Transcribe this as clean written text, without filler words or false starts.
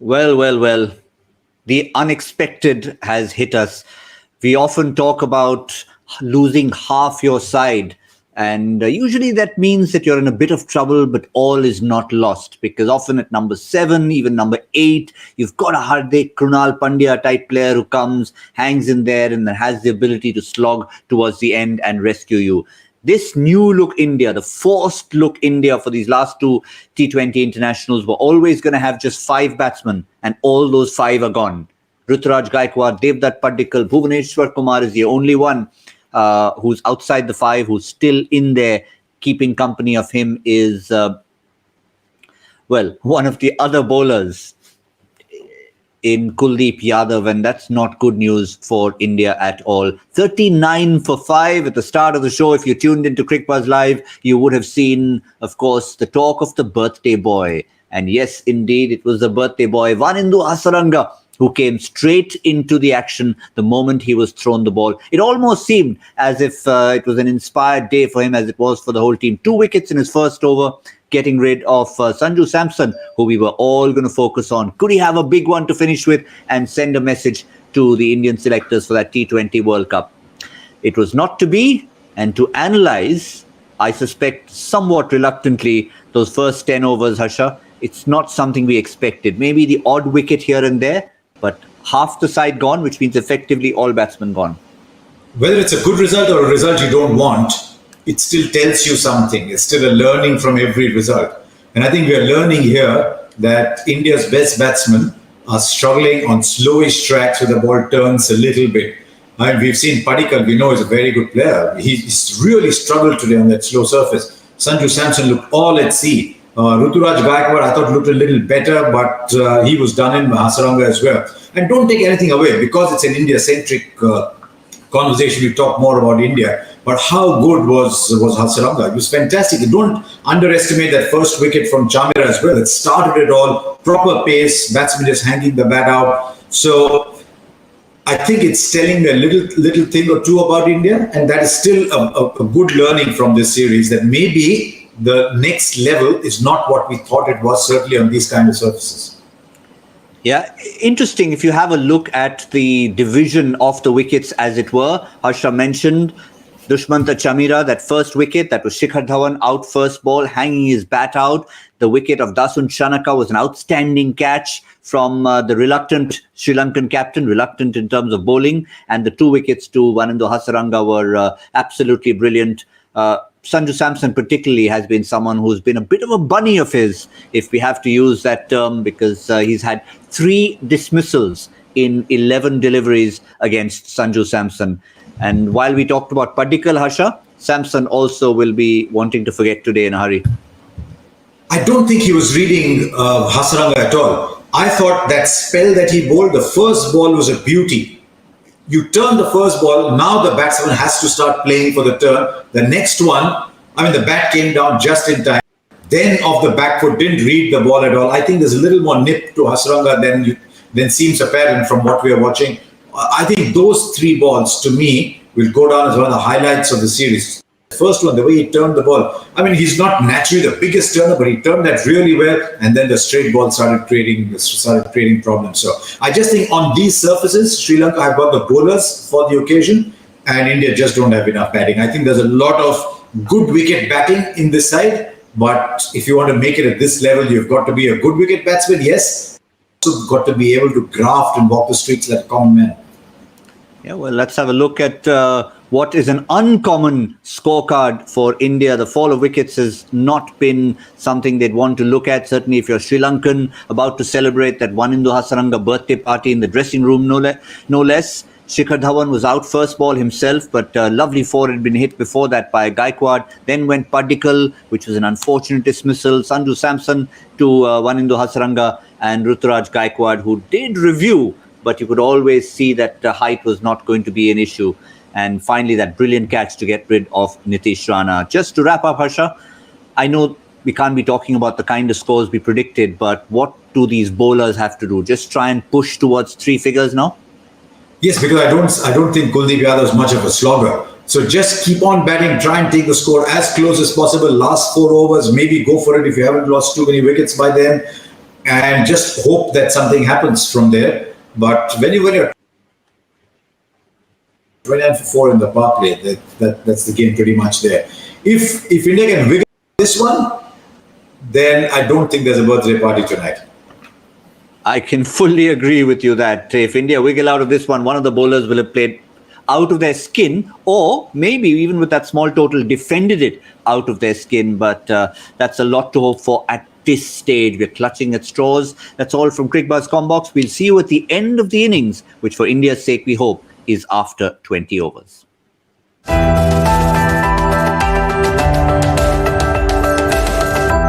Well. The unexpected has hit us. We often talk about losing half your side. And usually that means that you're in a bit of trouble, but all is not lost. Because often at number 7, even number 8, you've got a Hardik Krunal Pandya type player who comes, hangs in there, and then has the ability to slog towards the end and rescue you. This new look India, the forced look India for these last two T20 internationals were always going to have just 5 batsmen, and all those 5 are gone. Ruturaj Gaikwad, Devdutt Padikkal, Bhuvaneshwar Kumar is the only one who's outside the 5, who's still in there. Keeping company of him is, one of the other bowlers in Kuldeep Yadav, and that's not good news for India at all. 39 for 5 at the start of the show. If you tuned into Cricbuzz Live, you would have seen, of course, the talk of the birthday boy. And yes, indeed, it was the birthday boy, Vanindu Hasaranga, who came straight into the action the moment he was thrown the ball. It almost seemed as if it was an inspired day for him, as it was for the whole team. 2 wickets in his first over, getting rid of Sanju Samson, who we were all going to focus on. Could he have a big one to finish with and send a message to the Indian selectors for that T20 World Cup? It was not to be, and to analyse, I suspect somewhat reluctantly, those first 10 overs, Harsha, it's not something we expected. Maybe the odd wicket here and there, but half the side gone, which means effectively all batsmen gone. Whether it's a good result or a result you don't want, it still tells you something. It's still a learning from every result. And I think we are learning here that India's best batsmen are struggling on slowish tracks where the ball turns a little bit. And we've seen Padikkal, we know he's a very good player. He's really struggled today on that slow surface. Sanju Samson looked all at sea. Ruturaj Gaikwad, I thought, looked a little better, but he was done in Hasaranga as well. And don't take anything away, because it's an India-centric conversation. We talk more about India. But how good was Hasaranga? It was fantastic. You don't underestimate that first wicket from Chamira as well. It started it all, proper pace, batsman just hanging the bat out. So I think it's telling a little thing or two about India, and that is still a good learning from this series, that maybe the next level is not what we thought it was, certainly on these kind of surfaces. Yeah, interesting. If you have a look at the division of the wickets, as it were, Harsha mentioned Dushmanta Chamira, that first wicket, that was Shikhar Dhawan out first ball, hanging his bat out. The wicket of Dasun Shanaka was an outstanding catch from the reluctant Sri Lankan captain, reluctant in terms of bowling. And the 2 wickets to Vanindu Hasaranga were absolutely brilliant. Sanju Samson particularly has been someone who's been a bit of a bunny of his, if we have to use that term, because he's had 3 dismissals in 11 deliveries against Sanju Samson. And while we talked about Padikkal, Harsha, Samson also will be wanting to forget today in a hurry. I don't think he was reading Hasaranga at all. I thought that spell that he bowled, the first ball was a beauty. You turn the first ball, now the batsman has to start playing for the turn. The next one, the bat came down just in time. Then off the back foot, didn't read the ball at all. I think there's a little more nip to Hasaranga than seems apparent from what we are watching. I think those 3 balls, to me, will go down as one of the highlights of the series. The first one, the way he turned the ball. He's not naturally the biggest turner, but he turned that really well, and then the straight ball started creating problems. So I just think on these surfaces, Sri Lanka have got the bowlers for the occasion, and India just don't have enough batting. I think there's a lot of good wicket batting in this side, but if you want to make it at this level, you've got to be a good wicket batsman, yes. Also got to be able to graft and walk the streets like a common man. Yeah, well, let's have a look at what is an uncommon scorecard for India. The fall of wickets has not been something they'd want to look at. Certainly, if you're Sri Lankan, about to celebrate that Vanindu Hasaranga birthday party in the dressing room, no less. Shikhar Dhawan was out first ball himself, but lovely 4 had been hit before that by Gaikwad. Then went Padikkal, which was an unfortunate dismissal. Sanju Samson to Vanindu Hasaranga, and Ruturaj Gaikwad, who did review, but you could always see that height was not going to be an issue. And finally, that brilliant catch to get rid of Nitish Rana. Just to wrap up, Harsha, I know we can't be talking about the kind of scores we predicted, but what do these bowlers have to do? Just try and push towards 3 figures now? Yes, because I don't think Kuldeep Yadav is much of a slogger. So just keep on batting, try and take the score as close as possible. Last 4 overs, maybe go for it if you haven't lost too many wickets by then. and just hope that something happens from there. But when you're 29 for 4 in the power play, that's the game pretty much there. If India can wiggle this one, then I don't think there's a birthday party tonight. I can fully agree with you that if India wiggle out of this one of the bowlers will have played out of their skin, or maybe even with that small total defended it out of their skin. But that's a lot to hope for at this stage. We're clutching at straws. That's all from Cricbuzz Comm Box. We'll see you at the end of the innings, which for India's sake we hope is after 20 overs.